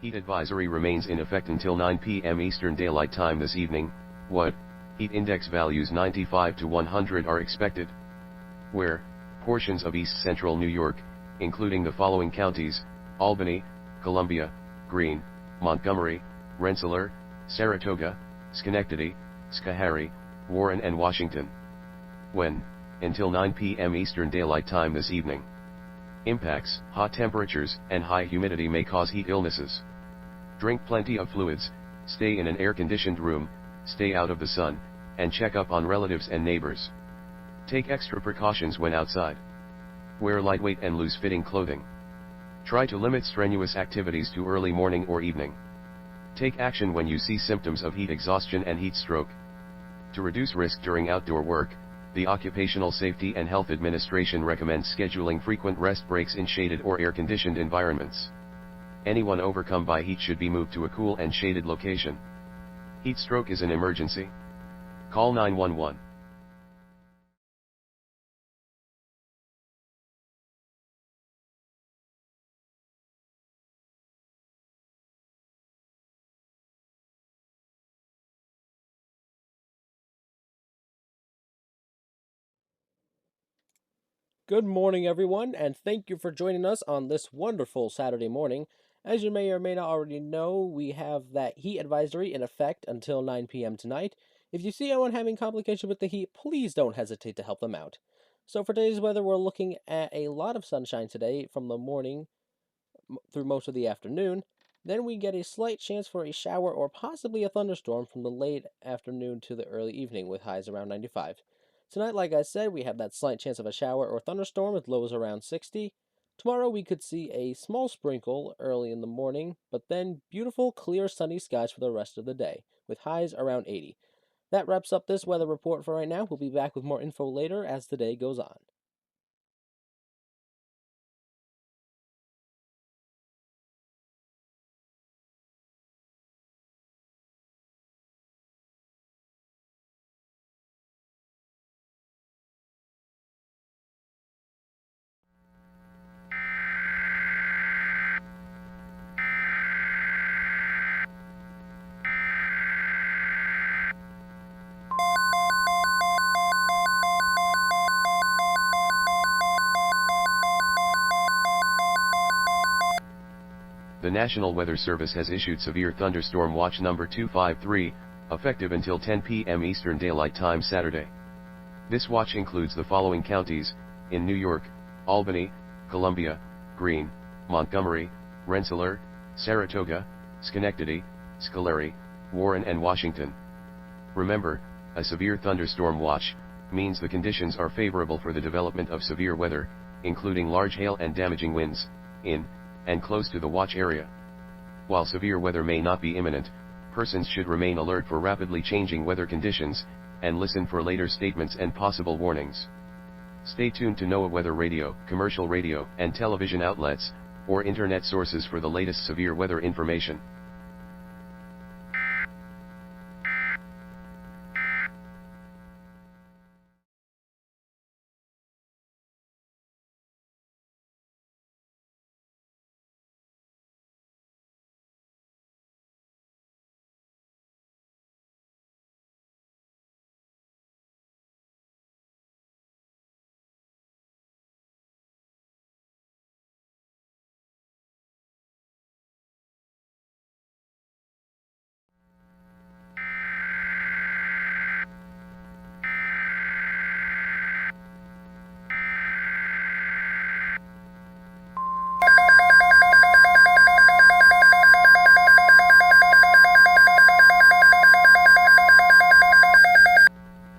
Heat advisory remains in effect until 9 p.m. Eastern Daylight Time this evening. What? Heat index values 95 to 100 are expected. Where? Portions of east central New York, including the following counties: Albany, Columbia, Greene, Montgomery, Rensselaer, Saratoga, Schenectady, Schoharie, Warren and Washington. When? Until 9 p.m. Eastern Daylight Time this evening. Impacts: hot temperatures and high humidity may cause heat illnesses. Drink plenty of fluids, stay in an air-conditioned room, stay out of the sun, and check up on relatives and neighbors. Take extra precautions when outside. Wear lightweight and loose-fitting clothing. Try to limit strenuous activities to early morning or evening. Take action when you see symptoms of heat exhaustion and heat stroke. To reduce risk during outdoor work, the Occupational Safety and Health Administration recommends scheduling frequent rest breaks in shaded or air-conditioned environments. Anyone overcome by heat should be moved to a cool and shaded location. Heat stroke is an emergency. Call 911. Good morning, everyone, and thank you for joining us on this wonderful Saturday morning. As you may or may not already know, we have that heat advisory in effect until 9 p.m. tonight. If you see anyone having complications with the heat, please don't hesitate to help them out. So, for today's weather, we're looking at a lot of sunshine today from the morning through most of the afternoon. Then we get a slight chance for a shower or possibly a thunderstorm from the late afternoon to the early evening with highs around 95. Tonight, like I said, we have that slight chance of a shower or thunderstorm with lows around 60. Tomorrow we could see a small sprinkle early in the morning, but then beautiful, clear, sunny skies for the rest of the day, with highs around 80. That wraps up this weather report for right now. We'll be back with more info later as the day goes on. The National Weather Service has issued Severe Thunderstorm Watch number 253, effective until 10 p.m. Eastern Daylight Time Saturday. This watch includes the following counties: in New York, Albany, Columbia, Greene, Montgomery, Rensselaer, Saratoga, Schenectady, Schoharie, Warren and Washington. Remember, a severe thunderstorm watch means the conditions are favorable for the development of severe weather, including large hail and damaging winds, in and close to the watch area. While severe weather may not be imminent, persons should remain alert for rapidly changing weather conditions, and listen for later statements and possible warnings. Stay tuned to NOAA weather radio, commercial radio, and television outlets, or internet sources for the latest severe weather information.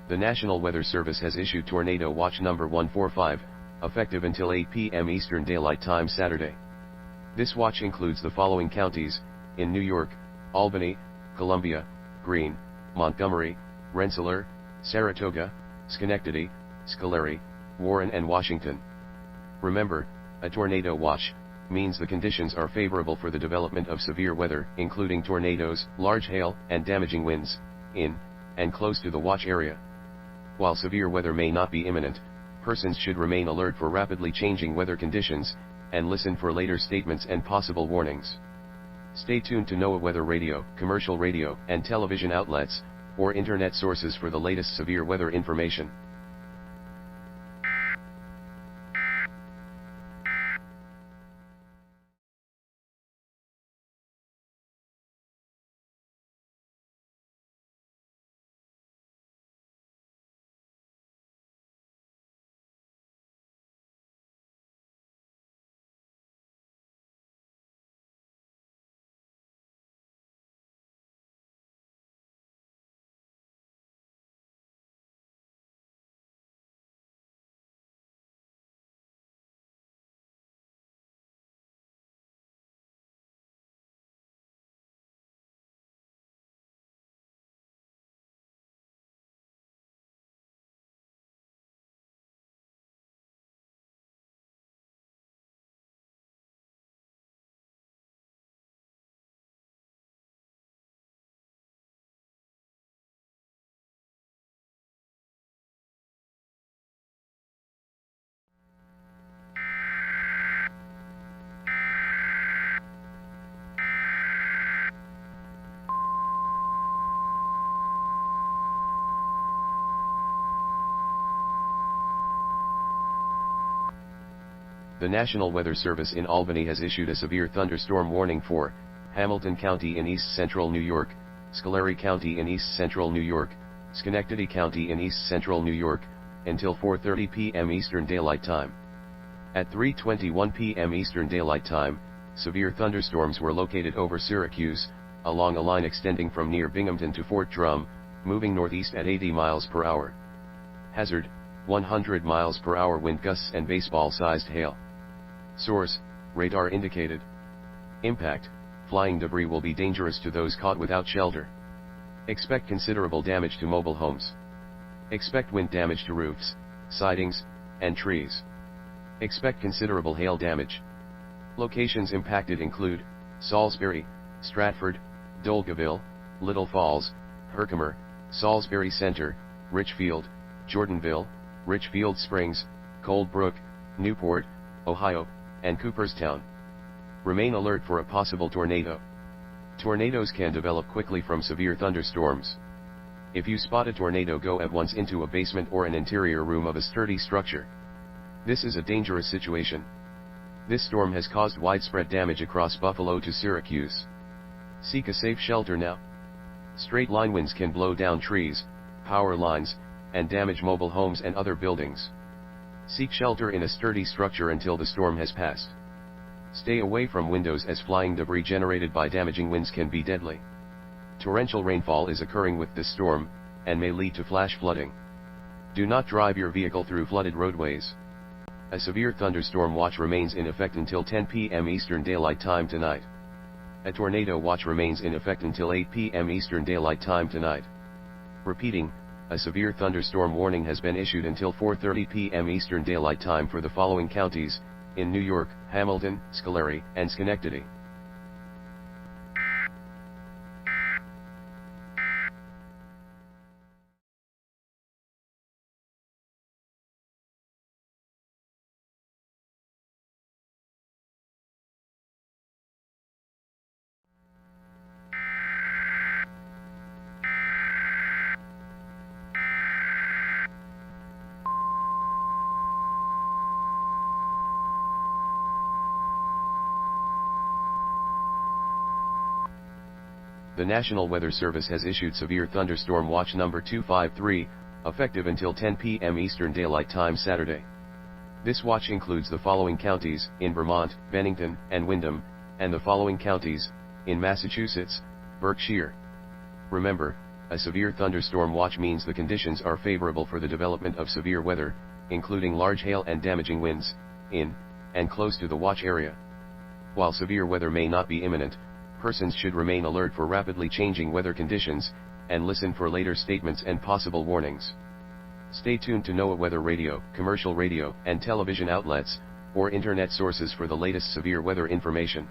The National Weather Service has issued Tornado Watch number 145, effective until 8 p.m. Eastern Daylight Time Saturday. This watch includes the following counties: in New York, Albany, Columbia, Greene, Montgomery, Rensselaer, Saratoga, Schenectady, Schoharie, Warren and Washington. Remember, a tornado watch means the conditions are favorable for the development of severe weather, including tornadoes, large hail, and damaging winds, in and close to the watch area. While severe weather may not be imminent, persons should remain alert for rapidly changing weather conditions, and listen for later statements and possible warnings. Stay tuned to NOAA weather radio, commercial radio, and television outlets, or internet sources for the latest severe weather information. The National Weather Service in Albany has issued a severe thunderstorm warning for Hamilton County in east central New York, Schoharie County in east central New York, Schenectady County in east central New York, until 4:30 p.m. Eastern Daylight Time. At 3:21 p.m. Eastern Daylight Time, severe thunderstorms were located over Syracuse, along a line extending from near Binghamton to Fort Drum, moving northeast at 80 miles per hour. Hazard: 100 miles per hour wind gusts and baseball-sized hail. Source: radar indicated. Impact: flying debris will be dangerous to those caught without shelter. Expect considerable damage to mobile homes. Expect wind damage to roofs, sidings, and trees. Expect considerable hail damage. Locations impacted include Salisbury, Stratford, Dolgeville, Little Falls, Herkimer, Salisbury Center, Richfield, Jordanville, Richfield Springs, Cold Brook, Newport, Ohio, and Cooperstown. Remain alert for a possible tornado. Tornadoes can develop quickly from severe thunderstorms. If you spot a tornado, go at once into a basement or an interior room of a sturdy structure. This is a dangerous situation. This storm has caused widespread damage across Buffalo to Syracuse. Seek a safe shelter now. Straight line winds can blow down trees, power lines, and damage mobile homes and other buildings. Seek shelter in a sturdy structure until the storm has passed. Stay away from windows as flying debris generated by damaging winds can be deadly. Torrential rainfall is occurring with this storm, and may lead to flash flooding. Do not drive your vehicle through flooded roadways. A severe thunderstorm watch remains in effect until 10 p.m. Eastern Daylight Time tonight. A tornado watch remains in effect until 8 p.m. Eastern Daylight Time tonight. Repeating, a severe thunderstorm warning has been issued until 4:30 p.m. Eastern Daylight Time for the following counties, in New York, Hamilton, Schoharie, and Schenectady. The National Weather Service has issued Severe Thunderstorm Watch number 253, effective until 10 p.m. Eastern Daylight Time Saturday. This watch includes the following counties, in Vermont, Bennington, and Windham, and the following counties, in Massachusetts, Berkshire. Remember, a severe thunderstorm watch means the conditions are favorable for the development of severe weather, including large hail and damaging winds, in, and close to the watch area. While severe weather may not be imminent, persons should remain alert for rapidly changing weather conditions, and listen for later statements and possible warnings. Stay tuned to NOAA weather radio, commercial radio, and television outlets, or internet sources for the latest severe weather information.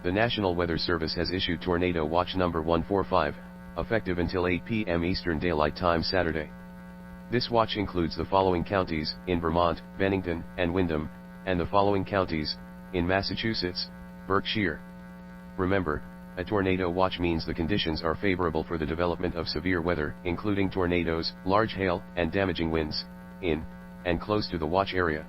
The National Weather Service has issued Tornado Watch number 145, effective until 8 p.m. Eastern Daylight Time Saturday. This watch includes the following counties, in Vermont, Bennington, and Windham, and the following counties, in Massachusetts, Berkshire. Remember, a tornado watch means the conditions are favorable for the development of severe weather, including tornadoes, large hail, and damaging winds, in, and close to the watch area.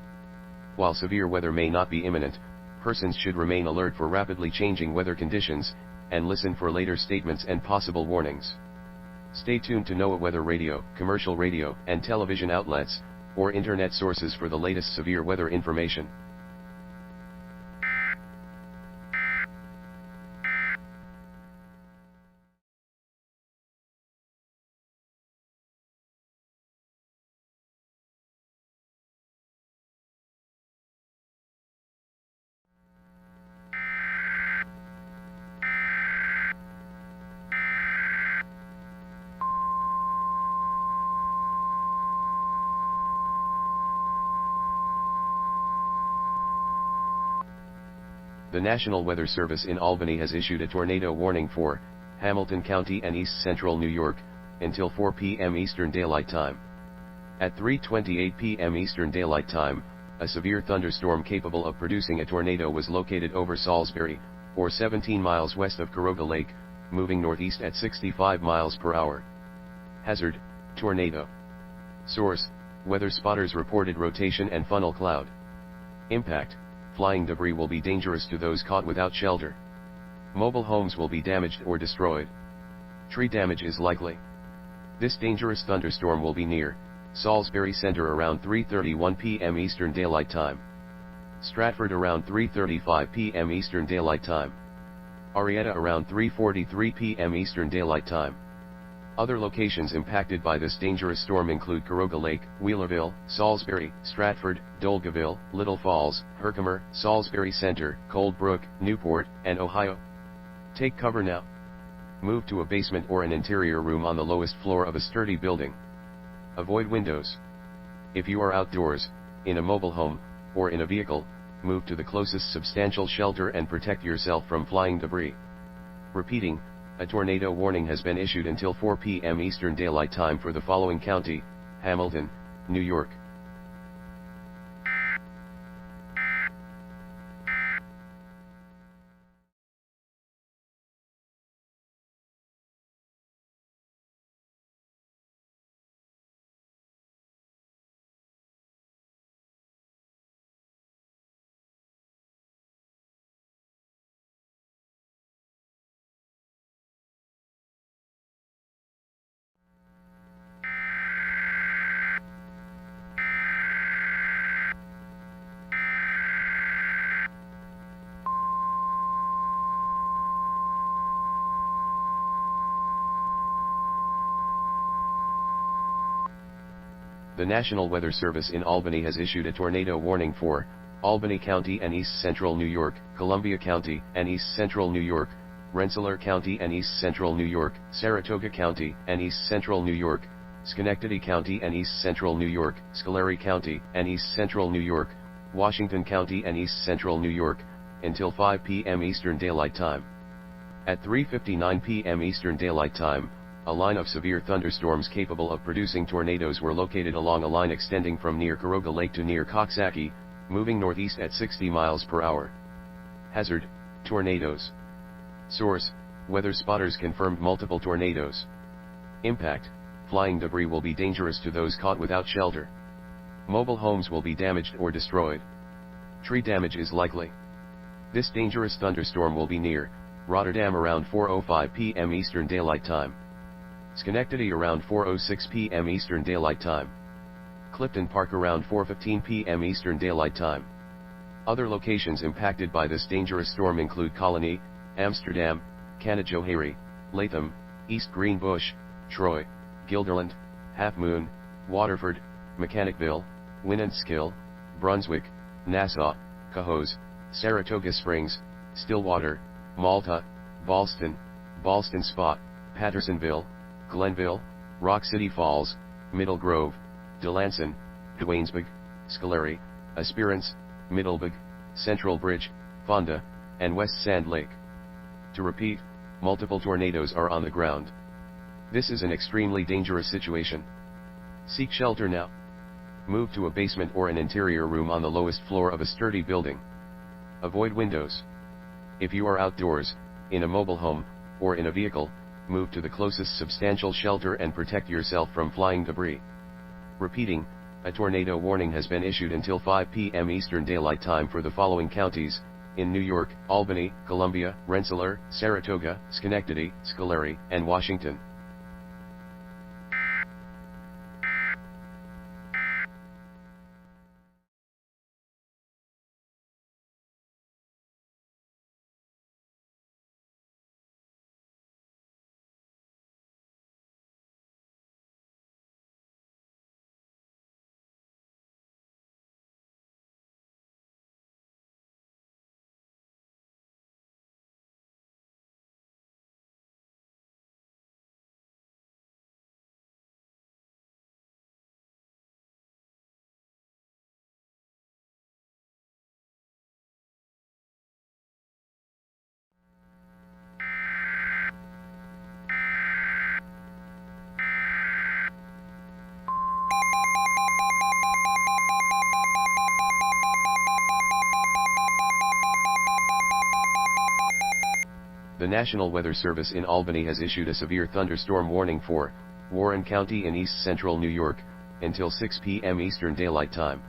While severe weather may not be imminent, persons should remain alert for rapidly changing weather conditions, and listen for later statements and possible warnings. Stay tuned to NOAA weather radio, commercial radio, and television outlets, or internet sources for the latest severe weather information. The National Weather Service in Albany has issued a tornado warning for Hamilton County and East Central New York, until 4 p.m. Eastern Daylight Time. At 3:28 p.m. Eastern Daylight Time, a severe thunderstorm capable of producing a tornado was located over Salisbury, or 17 miles west of Caroga Lake, moving northeast at 65 miles per hour. Hazard: tornado. Source: weather spotters reported rotation and funnel cloud. Impact: flying debris will be dangerous to those caught without shelter. Mobile homes will be damaged or destroyed. Tree damage is likely. This dangerous thunderstorm will be near Salisbury Center around 3:31 p.m. Eastern Daylight Time. Stratford around 3:35 p.m. Eastern Daylight Time. Arietta around 3:43 p.m. Eastern Daylight Time. Other locations impacted by this dangerous storm include Caroga Lake, Wheelerville, Salisbury, Stratford, Dolgeville, Little Falls, Herkimer, Salisbury Center, Cold Brook, Newport, and Ohio. Take cover now. Move to a basement or an interior room on the lowest floor of a sturdy building. Avoid windows. If you are outdoors, in a mobile home, or in a vehicle, move to the closest substantial shelter and protect yourself from flying debris. Repeating, a tornado warning has been issued until 4 p.m. Eastern Daylight Time for the following county: Hamilton, New York. The National Weather Service in Albany has issued a tornado warning for Albany County and East Central New York, Columbia County and East Central New York, Rensselaer County and East Central New York, Saratoga County and East Central New York, Schenectady County and East Central New York, Schoharie County and East Central New York, Washington County and East Central New York, until 5 p.m. Eastern Daylight Time. At 3:59 p.m. Eastern Daylight Time, a line of severe thunderstorms capable of producing tornadoes were located along a line extending from near Caroga Lake to near Coxsackie, moving northeast at 60 miles per hour. Hazard: tornadoes. Source: weather spotters confirmed multiple tornadoes. Impact: flying debris will be dangerous to those caught without shelter. Mobile homes will be damaged or destroyed. Tree damage is likely. This dangerous thunderstorm will be near Rotterdam around 4:05 p.m. Eastern Daylight Time. Schenectady around 4:06 p.m. Eastern Daylight Time. Clifton Park around 4:15 p.m. Eastern Daylight Time. Other locations impacted by this dangerous storm include Colony, Amsterdam, Canajoharie, Latham, East Greenbush, Troy, Guilderland, Half Moon, Waterford, Mechanicville, Winneskill, Brunswick, Nassau, Cohoes, Saratoga Springs, Stillwater, Malta, Ballston, Ballston Spa, Pattersonville, Glenville, Rock City Falls, Middle Grove, Delanson, Duanesburg, Schoharie, Esperance, Middleburg, Central Bridge, Fonda, and West Sand Lake. To repeat, multiple tornadoes are on the ground. This is an extremely dangerous situation. Seek shelter now. Move to a basement or an interior room on the lowest floor of a sturdy building. Avoid windows. If you are outdoors, in a mobile home, or in a vehicle, move to the closest substantial shelter and protect yourself from flying debris. Repeating, a tornado warning has been issued until 5 p.m. Eastern Daylight Time for the following counties: in New York, Albany, Columbia, Rensselaer, Saratoga, Schenectady, Scolari, and Washington. The National Weather Service in Albany has issued a severe thunderstorm warning for Warren County in east central New York until 6 p.m. Eastern Daylight Time.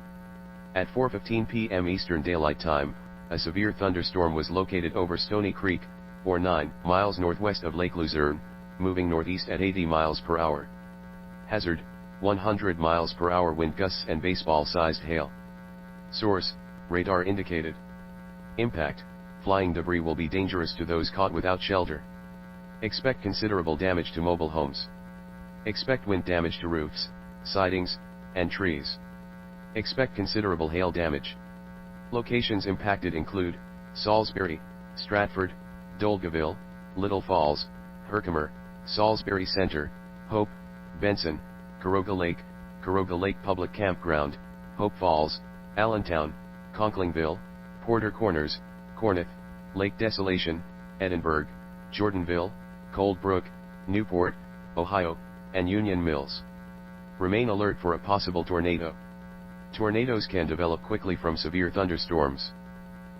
At 4:15 p.m. Eastern Daylight Time, a severe thunderstorm was located over Stony Creek, or 9 miles northwest of Lake Luzerne, moving northeast at 80 miles per hour. Hazard: 100 miles per hour wind gusts and baseball-sized hail. Source: radar indicated. Impact: flying debris will be dangerous to those caught without shelter. Expect considerable damage to mobile homes. Expect wind damage to roofs, sidings, and trees. Expect considerable hail damage. Locations impacted include Salisbury, Stratford, Dolgeville, Little Falls, Herkimer, Salisbury Center, Hope, Benson, Caroga Lake Public Campground, Hope Falls, Allentown, Conklingville, Porter Corners, Corneth, Lake Desolation, Edinburgh, Jordanville, Cold Brook, Newport, Ohio, and Union Mills. Remain alert for a possible tornado. Tornadoes can develop quickly from severe thunderstorms.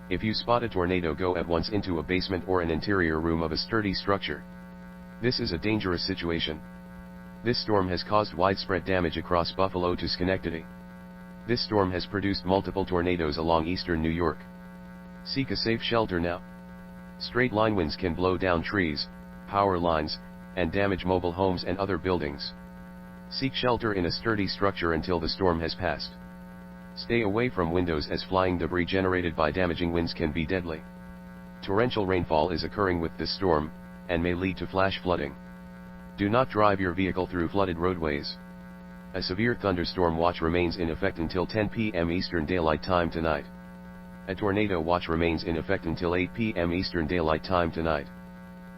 If you spot a tornado, go at once into a basement or an interior room of a sturdy structure. This is a dangerous situation. This storm has caused widespread damage across Buffalo to Schenectady. This storm has produced multiple tornadoes along eastern New York. Seek a safe shelter now. Straight line winds can blow down trees, power lines, and damage mobile homes and other buildings. Seek shelter in a sturdy structure until the storm has passed. Stay away from windows as flying debris generated by damaging winds can be deadly. Torrential rainfall is occurring with this storm, and may lead to flash flooding. Do not drive your vehicle through flooded roadways. A severe thunderstorm watch remains in effect until 10 p.m. Eastern Daylight Time tonight. A tornado watch remains in effect until 8 p.m. Eastern Daylight Time tonight.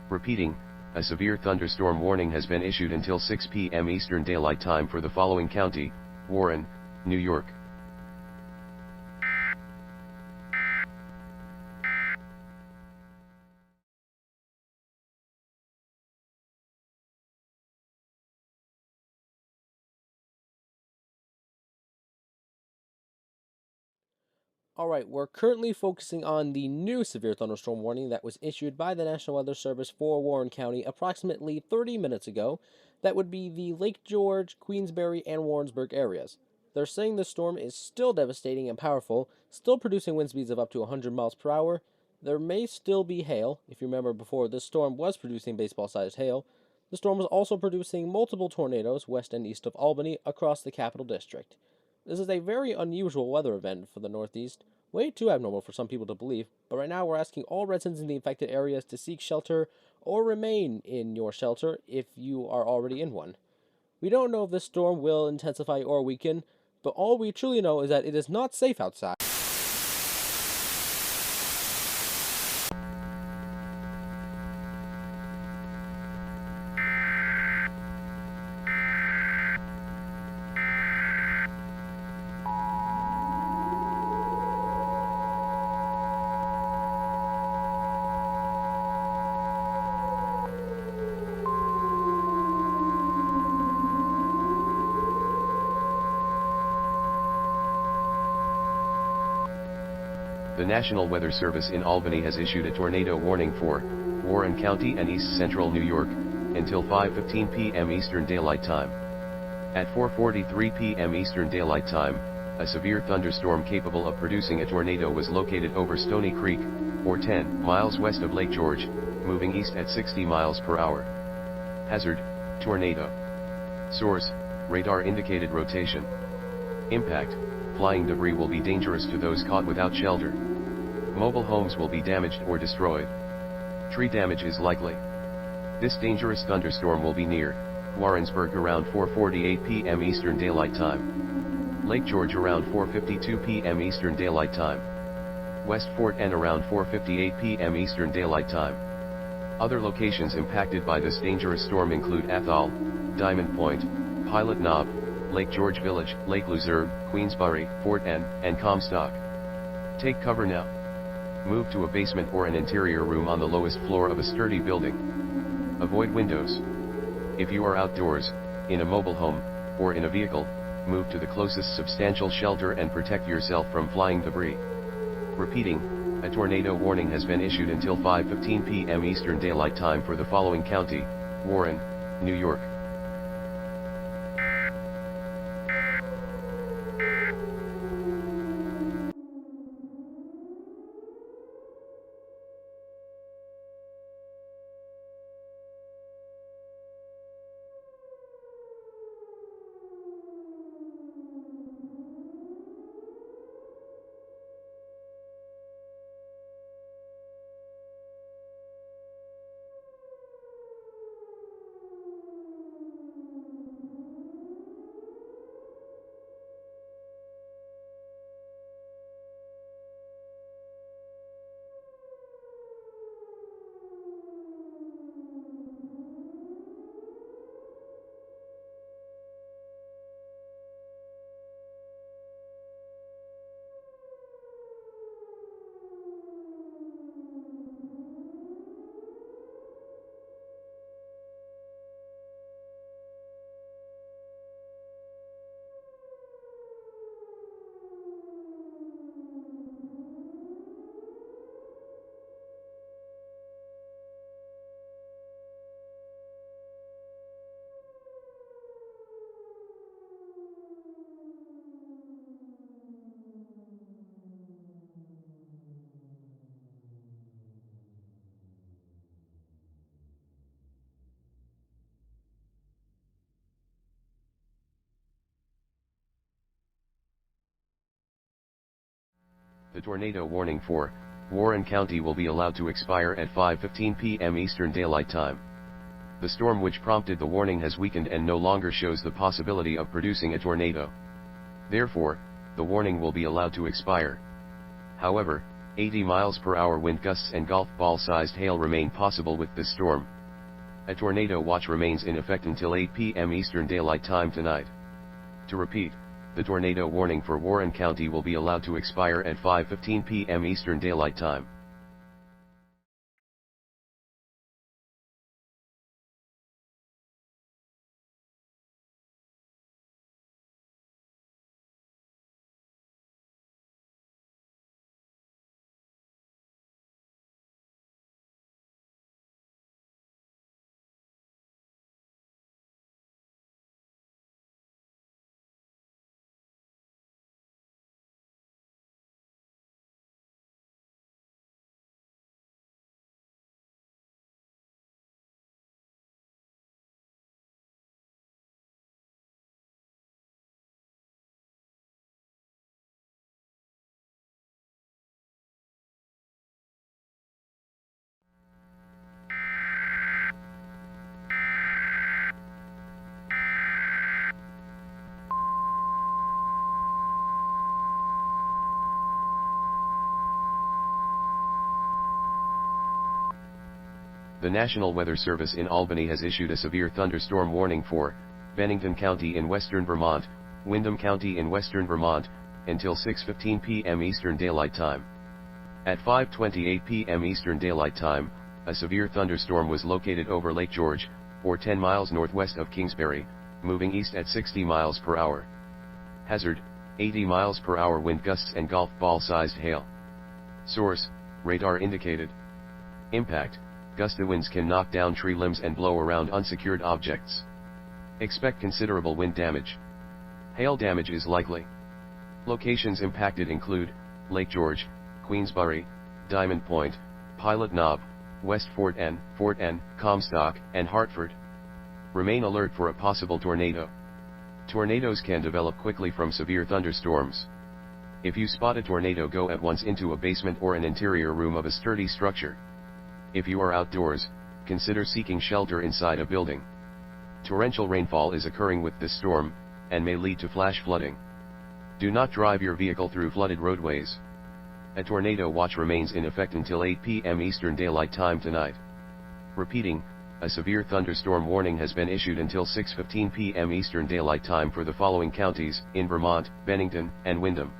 Repeating, a severe thunderstorm warning has been issued until 6 p.m. Eastern Daylight Time for the following county: Warren, New York. Alright, we're currently focusing on the new severe thunderstorm warning that was issued by the National Weather Service for Warren County approximately 30 minutes ago. That would be the Lake George, Queensbury, and Warrensburg areas. They're saying the storm is still devastating and powerful, still producing wind speeds of up to 100 miles per hour. There may still be hail. If you remember before, this storm was producing baseball-sized hail. The storm was also producing multiple tornadoes west and east of Albany across the Capital District. This is a very unusual weather event for the Northeast, way too abnormal for some people to believe, but right now we're asking all residents in the affected areas to seek shelter or remain in your shelter if you are already in one. We don't know if this storm will intensify or weaken, but all we truly know is that it is not safe outside. The National Weather Service in Albany has issued a tornado warning for Warren County and East Central New York until 5:15 p.m. Eastern Daylight Time. At 4:43 p.m. Eastern Daylight Time, a severe thunderstorm capable of producing a tornado was located over Stony Creek, or 10 miles west of Lake George, moving east at 60 miles per hour. Hazard: tornado. Source: radar indicated rotation. Impact: flying debris will be dangerous to those caught without shelter. Mobile homes will be damaged or destroyed. Tree damage is likely. This dangerous thunderstorm will be near Warrensburg around 4:48 p.m. Eastern Daylight Time. Lake George around 4:52 p.m. Eastern Daylight Time. West Fort N around 4:58 p.m. Eastern Daylight Time. Other locations impacted by this dangerous storm include Athol, Diamond Point, Pilot Knob, Lake George Village, Lake Luzerne, Queensbury, Fort N, and Comstock. Take cover now. Move to a basement or an interior room on the lowest floor of a sturdy building. Avoid windows. If you are outdoors, in a mobile home, or in a vehicle, move to the closest substantial shelter and protect yourself from flying debris. Repeating, a tornado warning has been issued until 5:15 p.m. Eastern Daylight Time for the following county: Warren, New York. The tornado warning for Warren County will be allowed to expire at 5:15 p.m. Eastern Daylight Time. The storm which prompted the warning has weakened and no longer shows the possibility of producing a tornado. Therefore, the warning will be allowed to expire. However, 80 miles per hour wind gusts and golf ball-sized hail remain possible with this storm. A tornado watch remains in effect until 8 p.m. Eastern Daylight Time tonight. To repeat, the tornado warning for Warren County will be allowed to expire at 5:15 p.m. Eastern Daylight Time. The National Weather Service in Albany has issued a severe thunderstorm warning for Bennington County in western Vermont, Windham County in western Vermont, until 6:15 p.m. Eastern Daylight Time. At 5:28 p.m. Eastern Daylight Time, a severe thunderstorm was located over Lake George, or 10 miles northwest of Kingsbury, moving east at 60 miles per hour. Hazard: 80 miles per hour wind gusts and golf ball-sized hail. Source, radar indicated. Impact, gusty winds can knock down tree limbs and blow around unsecured objects. Expect considerable wind damage. Hail damage is likely. Locations impacted include Lake George, Queensbury, Diamond Point, Pilot Knob, West Fort N, Comstock, and Hartford. Remain alert for a possible tornado. Tornadoes can develop quickly from severe thunderstorms. If you spot a tornado, go at once into a basement or an interior room of a sturdy structure. If you are outdoors, consider seeking shelter inside a building. Torrential rainfall is occurring with this storm, and may lead to flash flooding. Do not drive your vehicle through flooded roadways. A tornado watch remains in effect until 8 p.m. Eastern Daylight Time tonight. Repeating, a severe thunderstorm warning has been issued until 6:15 p.m. Eastern Daylight Time for the following counties, in Vermont, Bennington, and Windham.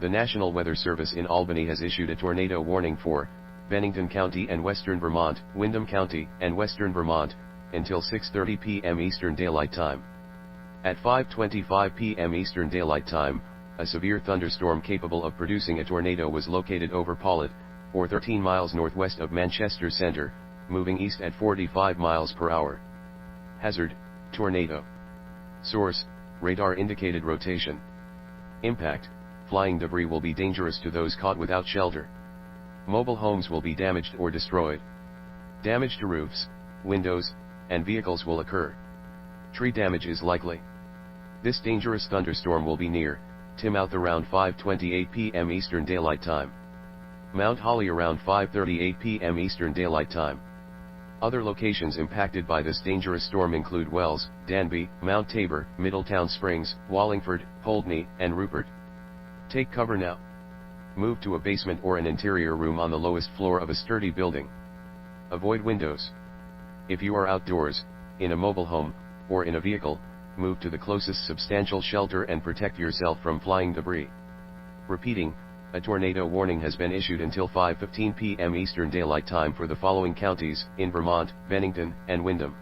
The National Weather Service in Albany has issued a tornado warning for Bennington County and Western Vermont, Windham County, and Western Vermont, until 6:30 p.m. Eastern Daylight Time. At 5:25 p.m. Eastern Daylight Time, a severe thunderstorm capable of producing a tornado was located over Paulet, or 13 miles northwest of Manchester Center, moving east at 45 miles per hour. Hazard, tornado. Source, radar indicated rotation. Impact, flying debris will be dangerous to those caught without shelter. Mobile homes will be damaged or destroyed. Damage to roofs, windows, and vehicles will occur. Tree damage is likely. This dangerous thunderstorm will be near Timoth around 5:28 p.m. Eastern Daylight Time. Mount Holly around 5:38 p.m. Eastern Daylight Time. Other locations impacted by this dangerous storm include Wells, Danby, Mount Tabor, Middletown Springs, Wallingford, Poultney, and Rupert. Take cover now. Move to a basement or an interior room on the lowest floor of a sturdy building. Avoid windows. If you are outdoors, in a mobile home, or in a vehicle, move to the closest substantial shelter and protect yourself from flying debris. Repeating, a tornado warning has been issued until 5:15 p.m. Eastern Daylight Time for the following counties, in Vermont, Bennington, and Windham.